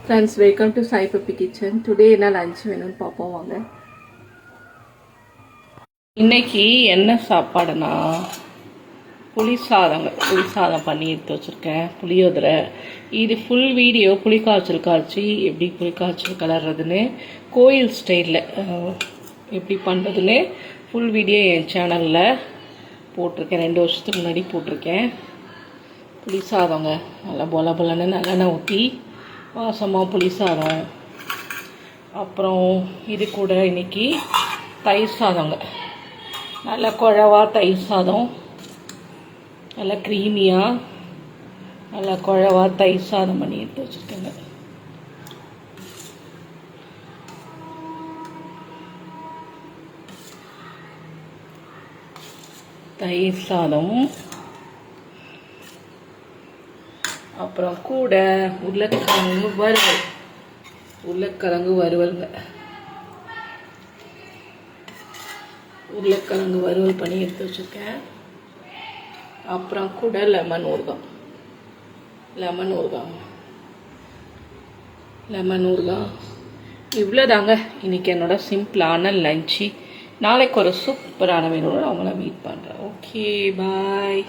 Friends, welcome to Sai Puppy Kitchen. Today என்ன lunch வேணும்னு பார்ப்போம் வாங்க. இன்னைக்கு என்ன சாப்பாடுனா புளி சாதம் பண்ணி எடுத்து வச்சுருக்கேன். புளியோதரை. இது ஃபுல் வீடியோ புளி காய்ச்சி எப்படி புளி காய்ச்சல் கலர்றதுன்னு கோயில் ஸ்டைலில் எப்படி பண்ணுறதுன்னு ஃபுல் வீடியோ என் சேனலில் போட்டிருக்கேன். 2 வருஷத்துக்கு முன்னாடி போட்டிருக்கேன். புளி சாதங்க நல்லா பொலன்னு நல்லெண்ணெய் ஊற்றி வாசமாக புளி சாதம். அப்புறம் இது கூட இன்றைக்கி தயிர் சாதங்க, நல்லா குழவா தயிர் சாதம், நல்லா க்ரீமியாக நல்லா குழவா தயிர் சாதம் பண்ணி எடுத்து வச்சுருக்கேங்க. தயிர் சாதம், அப்புறம் கூட உருளைக்கிழங்கு வறுவலுங்க. உருளைக்கிழங்கு வறுவல் பண்ணி எடுத்து வச்சுருக்கேன். அப்புறம் கூட லெமன் ஊறுகாய். இவ்வளோதாங்க இன்றைக்கி என்னோட சிம்பிளான லஞ்சு. நாளைக்கு ஒரு சூப்பரான மெனுவோட அவங்கள மீட் பண்ணுறேன். ஓகே, பாய்.